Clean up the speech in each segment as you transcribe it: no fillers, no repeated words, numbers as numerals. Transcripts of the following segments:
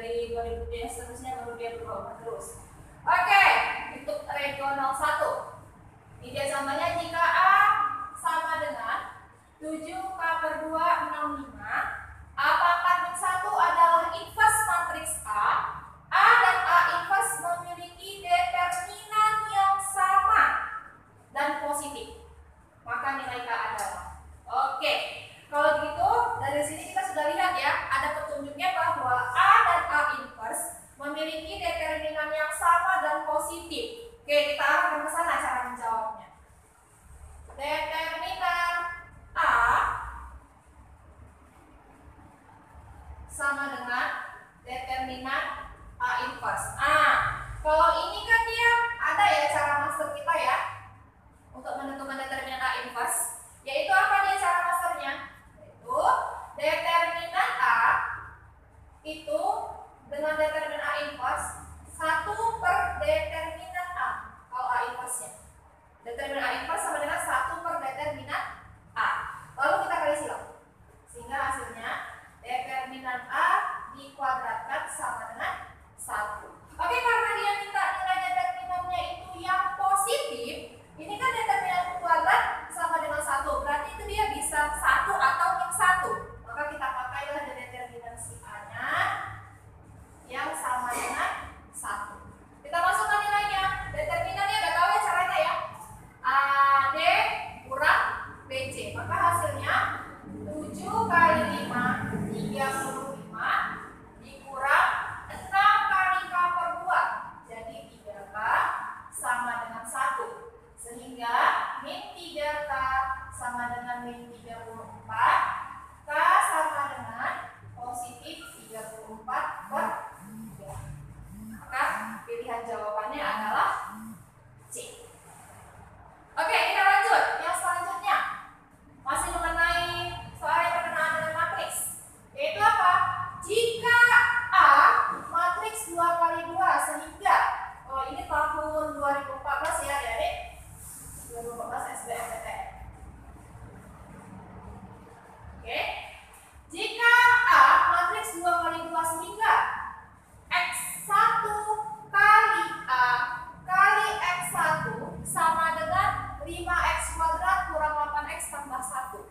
dari 2000 yang seterusnya baru dia berubah terus. Oke, untuk regional 1. Ini dia contohnya jika A sama dengan 7K/2 65, apakah min 1 adalah inverse matriks A dan A inverse memiliki determinan yang sama dan positif, maka nilai K adalah. Oke, kalau begitu dari sini kita sudah lihat ya, ada petunjuknya bahwa A dan A inverse memiliki determinan yang sama dan positif. Oke, kita akan ke sana cara menjawabnya. Determinan A sama dengan determinan A inverse. Kalau ini kan dia ada ya cara master kita ya untuk menentukan determinan A inverse, yaitu apa dia cara masternya? Yaitu determinan A itu dengan determinan A inverse 1 per determinan A. Kalau A inverse-nya, determinan A inverse sama dengan 1 per determinan A. Lalu kita kali silang, sehingga hasilnya determinan A dikuadratkan sama dengan 1. Oke, karena dia minta nilai determinannya itu yang positif, ini kan determinan kuadrat sama dengan 1, berarti itu dia bisa 1 atau min 1. Maka kita pakailah determinan si A-nya yang sama dengan 1. Kita masukkan nilainya. Determinannya udah tahu ya caranya ya. AD kurang BC. Maka hasilnya 7 kali 5 35 dikurang 6 kali K/2. Jadi 3K sama dengan 1. Sehingga min 3K sama dengan min 34. K sama dengan positif 34 per 3. Maka pilihan jawabannya adalah C. Oke, kita lanjut. Yang selanjutnya masih mengenai soal yang berkenaan dengan matriks, yaitu apa? Jika A matriks 2 kali 2 sehingga ini tahun 2014 ya adik-adik, 2014 SBMPTN. Oke, jika A matriks 2 kali 2 sehingga X1 kali A kali X1 sama dengan 5X kuadrat kurang 8X tambah 1,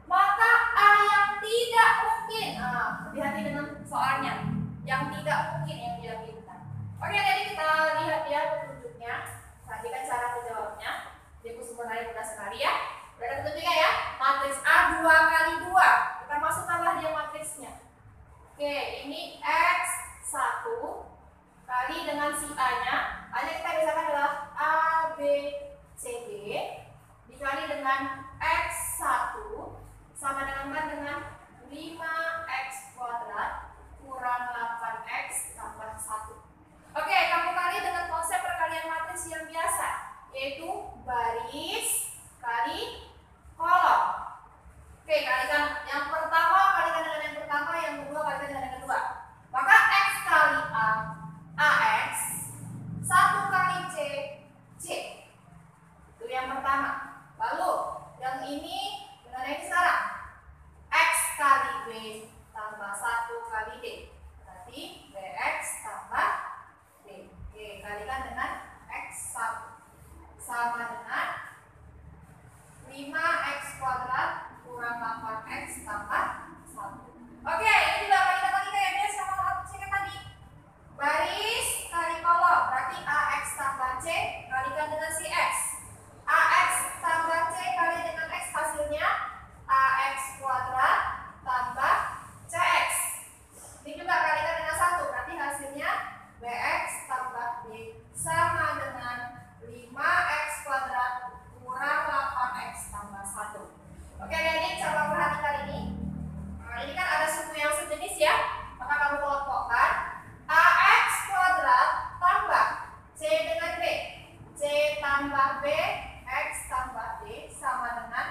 maka A yang tidak mungkin, hati-hati dengan soalnya, yang tidak mungkin yang dia minta. Oke, jadi kita lihat ya petunjuknya. Perhatikan cara menjawabnya. Jadi sebenarnya mudah sekali ya. Berada petunjuknya ya. Matriks A 2 kali 2. Kita masukkanlah dia matriksnya. Oke, ini X1 kali dengan si A-nya. A-nya kita misalkan adalah A, B, C, D dikali dengan X1 sama dengan 5X kuadrat kurang 8X tambah 1. Oke, kamu kali dengan konsep perkalian matriks yang biasa, yaitu baris kali kolom. Oke, kalikan yang pertama kalikan dengan yang pertama, yang kedua kalikan dengan yang kedua. Maka X kali A, AX, 1 kali C, C. Itu yang pertama. Lalu yang ini dengan yang sekarang, X kali B tambah 1 kali D. Berarti BX tambah D. Oke, kalikan dengan X1 sama dengan 5X kuadrat kurang 8X tambah 1. Oke, ini juga kalikan lagi kayak biasa sama opsinya tadi. Baris kali kolom, berarti AX tambah C kalikan dengan si X. AX tambah C kali dengan X, hasilnya AX kuadrat tambah CX. Ini juga kalikan dengan 1, berarti hasilnya BX tambah D sama dengan 5X kuadrat kurang 8X tambah 1. Oke, adik-adik coba perhatikan ini. Nah, ini kan ada suku yang sejenis ya. Maka kamu kelompokkan AX kuadrat tambah C dengan B. C tambah B, X tambah D sama dengan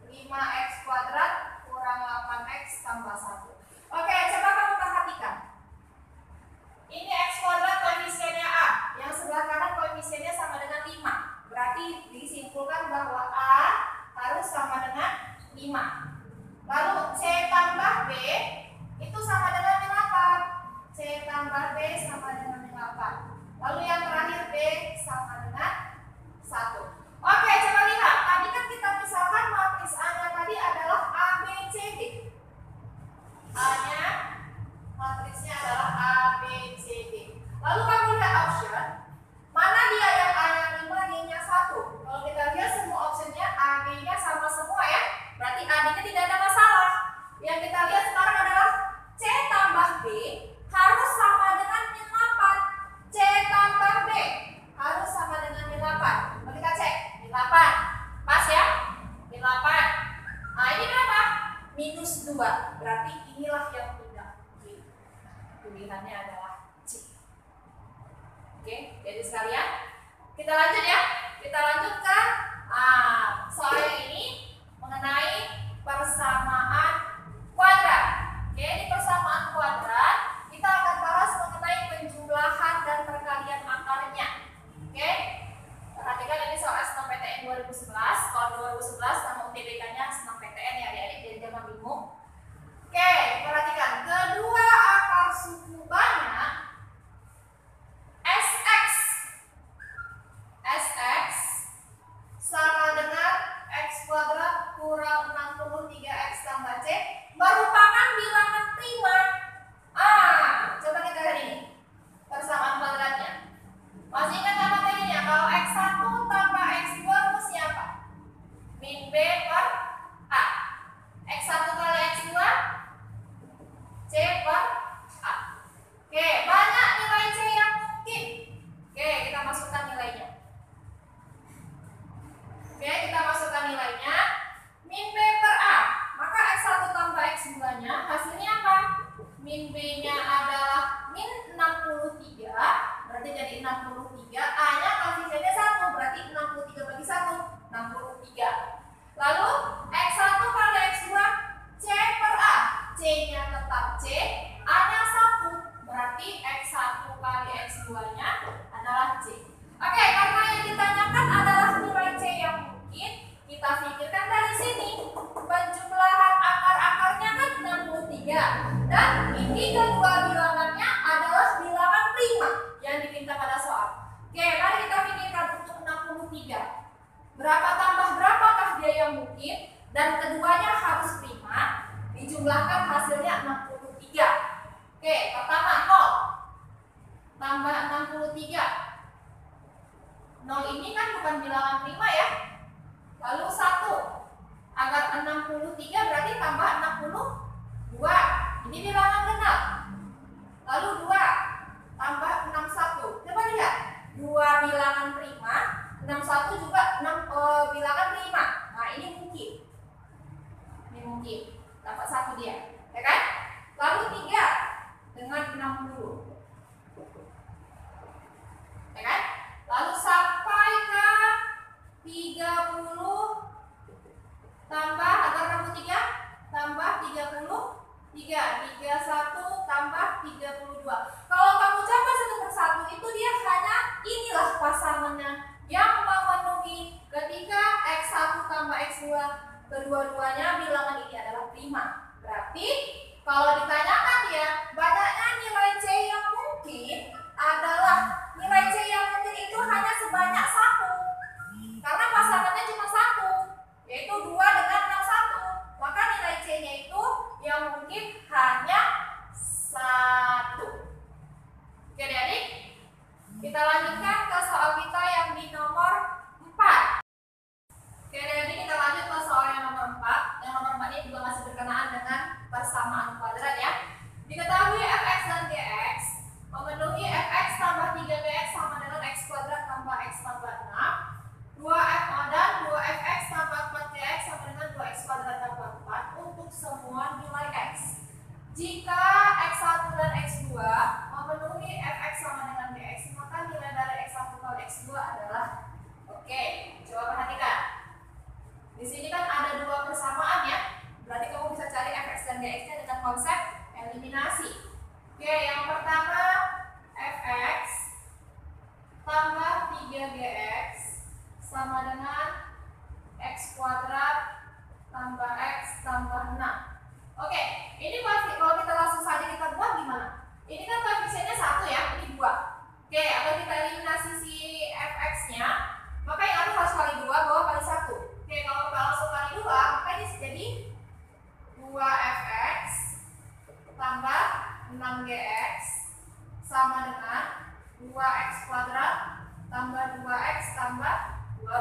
5X kuadrat kurang 8X tambah 1. Oke, coba kamu perhatikan. Ini X kuadrat koefisiennya A, yang sebelah kanan koefisiennya sama dengan 5. Berarti disimpulkan bahwa A harus sama dengan 5. Lalu C tambah B itu sama dengan 8. C tambah berarti inilah yang tidak mungkin. Pilihannya adalah C. Oke, jadi sekalian kita lanjut ya. Kita lanjutkan soal ini mengenai persamaan kuadrat. Oke, di persamaan kuadrat kita akan bahas mengenai penjumlahan dan perkalian akarnya. Oke, perhatikan ini soal SNMPTN 2011. Kalau 2011 nama UTBK-nya SNMPTN ya adik-adik, jadi jangan bingung. Oke, perhatikan kedua akar suku banyak Sx sama dengan x kuadrat kurang 63x tambah c merupakan bilangan prima. Coba kita lihat ini persamaan kuadratnya. Masih ingat apa tadinya? Kalau x1 tambah x2 rumusnya apa? Min b per a. X1 kali x2 c per a. Oke, banyak nilai c yang mungkin. Oke, kita masukkan nilainya. Oke, kita masukkan nilainya. Min b per a. Maka x1 tambah x2 nya hasilnya apa? Min b nya adalah min 63. Berarti jadi 63. A nya koefisiennya 1. Berarti 63 bagi 1 63. Lalu x1 kali x2 c per a. C nya tetap c, a nya 1. Berarti x1 kali x2 nya adalah c. Oke, karena yang ditanyakan adalah nilai c yang mungkin, kita pikirkan dari sini. Penjumlahan akar-akarnya kan 63. Dan ini kedua bilangannya adalah bilangan prima yang diminta pada soal. Oke, mari kita pikirkan untuk 63. Berapa tambah berapakah dia yang mungkin? Dan keduanya harus prima. Dijumlahkan hasilnya 63. Oke, pertama 0 tambah 63. 0 ini kan bukan bilangan prima ya. Lalu 1. Agar 63 berarti tambah 62. Ini bilangan genap. Lalu 2 tambah 61. Coba lihat. 2 bilangan prima, 61 juga bilangan prima. Nah, ini mungkin. Ini mungkin. Dapat 1 dia. Ya kan? Lalu 3 dengan 60. Ya kan? Lalu sampai ke 30 tambah agar 63 tambah 33 tambah 32. Kalau kamu coba satu persatu itu dia hanya inilah pasangannya yang memenuhi ketika x1 tambah x2 kedua-duanya bilangan ini adalah prima. Berarti kalau ditanyakan dia banyaknya nilai c yang mungkin adalah nilai c yang mungkin itu hanya sebanyak 1. Karena pasangannya cuma 1, yaitu 2 dengan 61. Maka nilai c-nya itu yang mungkin hanya 1. Oke adik-adik, kita lanjutkan ke soal kita yang di nomor 4. Oke adik-adik, kita lanjut ke soal yang nomor 4. Yang nomor 4 ini juga masih berkenaan dengan persamaan kuadrat ya. Diketahui fx dan gx memenuhi fx tambah 3gx sama dengan x kuadrat tambah x tambah 6. 2f dan 2fx tambah 4gx sama dengan 2x kuadrat tambah 4 untuk semua nilai x. Jika x1 dan x2 memenuhi fx sama dengan gx, maka nilai dari x1 kali x2 adalah oke. Coba perhatikan. Di sini kan ada 2 persamaan ya. Berarti kamu bisa cari fx dan gx-nya dengan konsep eliminasi. Oke, yang pertama fx tambah 3gx sama dengan x kuadrat tambah x tambah 6. Oke, ini kalau kita langsung saja kita buat gimana? Ini kan koefisiennya 1 ya, ini 2. Oke, agar kita eliminasi si fx-nya, maka yang atas harus kali 2, bawah kali 1. Oke, kalau kita langsung kali 2, maka ini jadi 2fx tambah 6gx sama dengan 2x kuadrat tambah 2x tambah 12.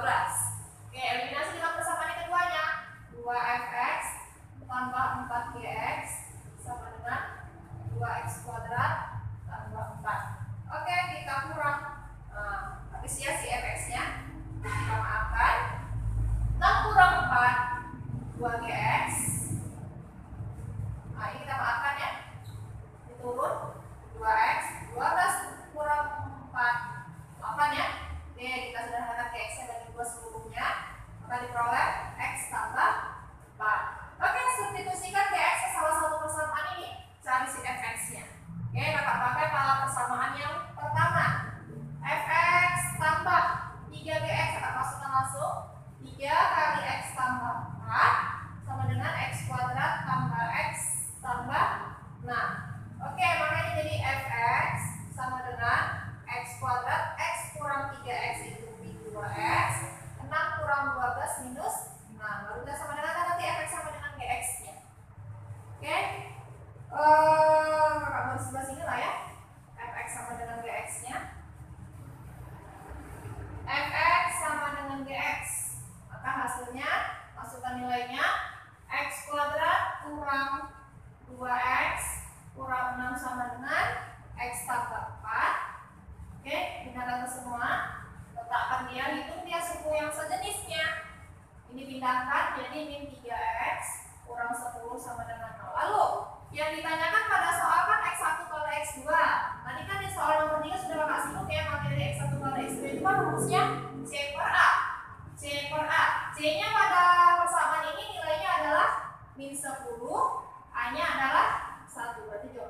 Oke, eliminasi dengan persamaan yang keduanya. 2fx tambah 4gx sama dengan 2x kuadrat tambah 4. Oke, kita kurang. Habis ya si fx-nya. Kita maafkan. 6 kurang 4, 2gx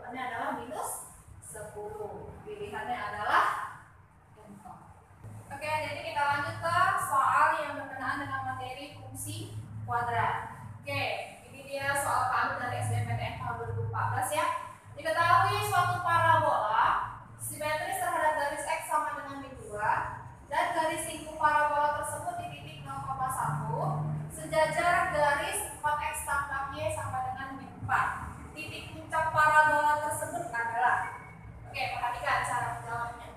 Jawabannya adalah minus 10. Pilihannya adalah contoh. Oke, jadi kita lanjut ke soal yang berkenaan dengan materi fungsi kuadrat. Oke, ini dia soal keambil dari SBMPTN tahun 2014 ya. Diketahui suatu parabola simetris terhadap garis X sama dengan min 2 dan garis singgung parabola tersebut di titik 0,1 sejajar garis 4x tambah y sama dengan min 4. Titik puncak parabola tersebut adalah. Oke, perhatikan cara menjawabnya.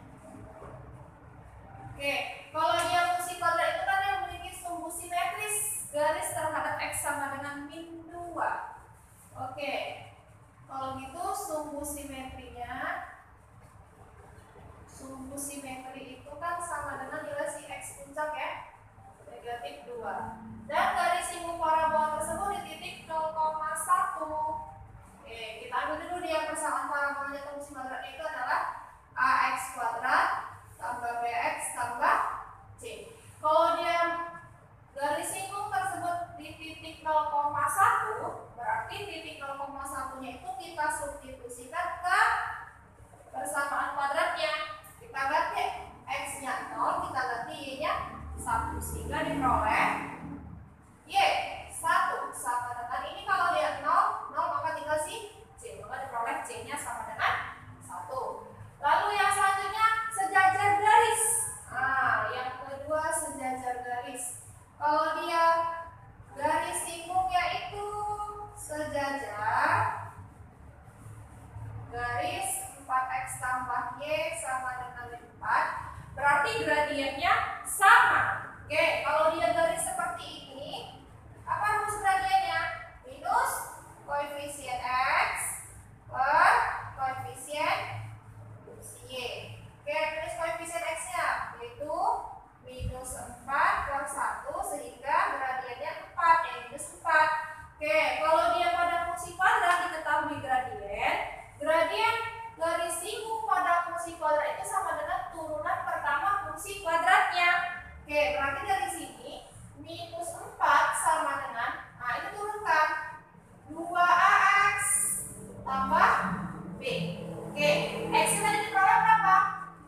Oke, kalau dia fungsi kuadrat itu kan yang memiliki sumbu simetris garis terhadap x sama dengan min 2. Oke, kalau gitu sumbu simetri itu kan sama dengan nilai si x puncak ya, negatif 2. Dan garis singgung parabola tersebut di titik 0,1. Oke, kita ambil dulu dia persamaan parabolanya fungsi kuadrat itu adalah ax kuadrat tambah bx tambah c. Kalau dia garis singgung tersebut di titik 0,1, berarti titik 0,1-nya itu kita substitusikan ke persamaan kuadratnya. Kita ganti x-nya 0, kita ganti y-nya 1, sehingga diperoleh y 1 sama dengan ini. Kalau dia 0 maka tinggal si c, maka diperoleh c-nya sama dengan 1. Lalu yang selanjutnya sejajar garis. Nah, yang kedua sejajar garis. Kalau dia garis singgungnya itu sejajar garis 4x tambah y sama dengan 4, berarti gradiennya sama. Oke, kalau dia garis seperti ini, apa rumus gradiennya? Minus koefisien x per koefisien y. Oke, minus koefisien x-nya yaitu minus 4 per 1, sehingga gradiennya 4, ya minus 4. Oke, kalau dia pada fungsi kuadrat diketahui gradien garis singgung pada fungsi kuadrat itu sama dengan turunan pertama fungsi kuadratnya. Oke, berarti dari sini minus 4 sama dengan, nah ini turunkan 2ax tambah b. Oke, x-nya tadi diperoleh berapa?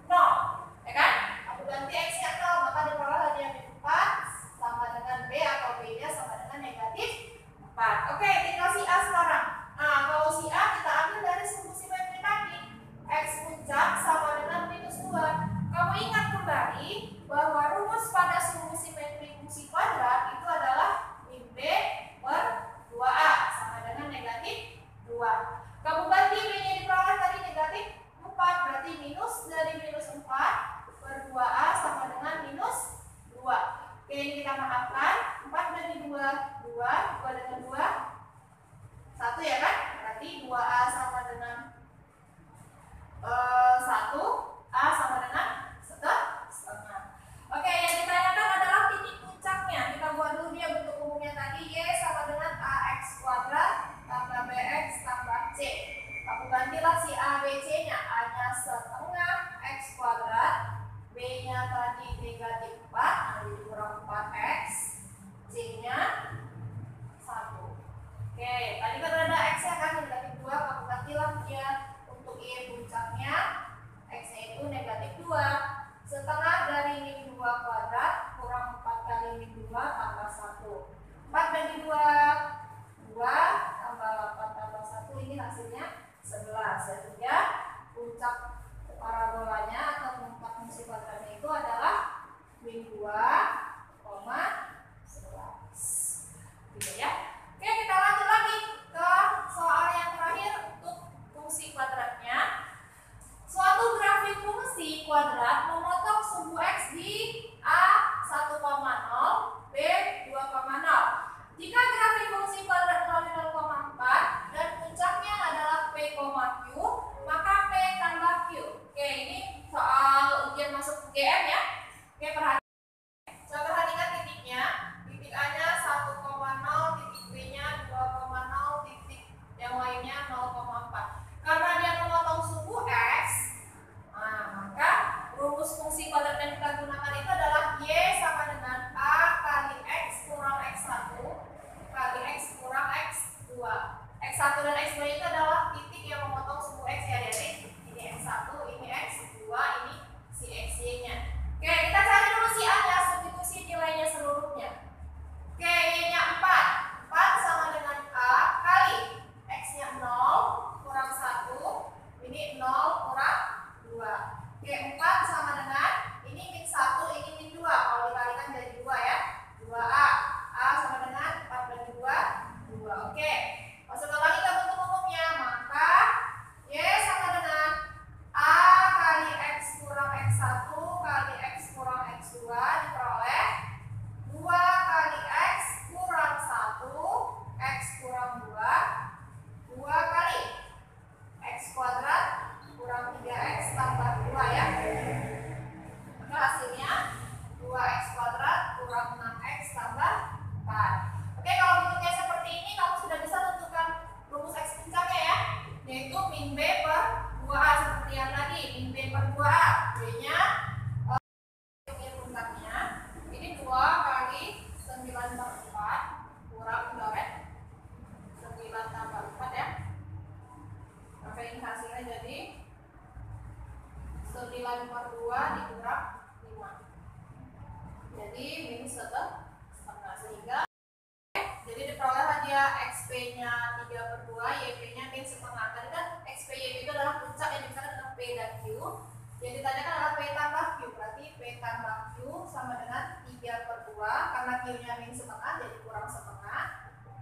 0, ya kan? Aku ganti x-nya 0, maka diperoleh tadi yang 4 sama dengan b atau b-nya sama dengan negatif 4. Oke, tinggal si a sekarang. Nah, kalau si a kita ambil dari sumbu simetri tadi, x puncak sama dengan minus 2. Kamu ingat kembali bahwa rumus pada sumbu simetri fungsi kuadrat itu adalah min b per 2a sama dengan negatif 2. Kamu ganti b-nya diperoleh tadi negatif 4, berarti minus dari minus 4 per 2a sama dengan minus 2. Oke, ini kita maafkan, 4 dari 2 dengan 2 1 ya kan? Berarti 2a sama dengan 1, a sama dengan setengah. Oke, yang ditanyakan adalah titik puncaknya. Kita buat dulu dia bentuk umumnya tadi, y sama dengan ax kuadrat tambah bx tambah c. Aku gantilah si a, b, c-nya. A-nya setengah x kuadrat, b-nya tadi negatif 4, nah jadi kurang 4x, c-nya 1. Oke, tadi kan ada x-nya kan negatif 2, aku gantilah dia untuk y puncaknya, x-nya itu negatif 2. Setengah dari min 2 kuadrat kurang 4 kali min 2 tambah 1. 4 bagi 2, 2 tambah 8 tambah 1, ini hasilnya 11. Sehingga puncak parabolanya atau puncak fungsi kuadratnya itu adalah min 2, 11. Gitu ya. Oke, kita lanjut lagi ke soal yang terakhir untuk fungsi kuadratnya. Suatu grafik fungsi kuadrat memotong sumbu x di A 1,0, B 2,0. Jika grafik fungsi kuadrat melalui 0,4 dan puncaknya adalah P, Q, maka P tambah Q. Oke, ini soal ujian masuk UGM ya. Oke, perhatikan titiknya. Titik A-nya 1,0, titik B-nya 2,0, titik yang lainnya 0,4. Karena dia memotong sumbu x, nah, maka rumus fungsi kuadrat yang kita gunakan itu adalah y sama dengan a kali x kurang x1 kali x kurang x2. X1 dan x2 itu adalah titik yang memotong sumbu 9/2 dikurang 5. Jadi minus 1/2. Sehingga jadi diperolehlah dia XP-nya 3/2, YP-nya min setengah. Tadi kan XP YP itu adalah puncak yang dibesarkan dengan P dan Q. Yang ditanyakan adalah P tambah Q, berarti P tambah Q sama dengan 3/2. Karena Q-nya min setengah, jadi kurang setengah.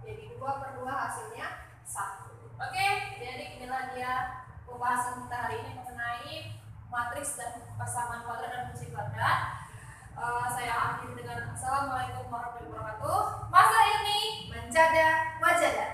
Jadi 2/2 hasilnya 1. Oke, jadi inilah dia pembahasan kita hari ini mengenai matriks dan persamaan kuadrat dan fungsi kuadrat. Saya akhiri dengan Assalamualaikum warahmatullahi wabarakatuh. Masa ini menjaga wajah.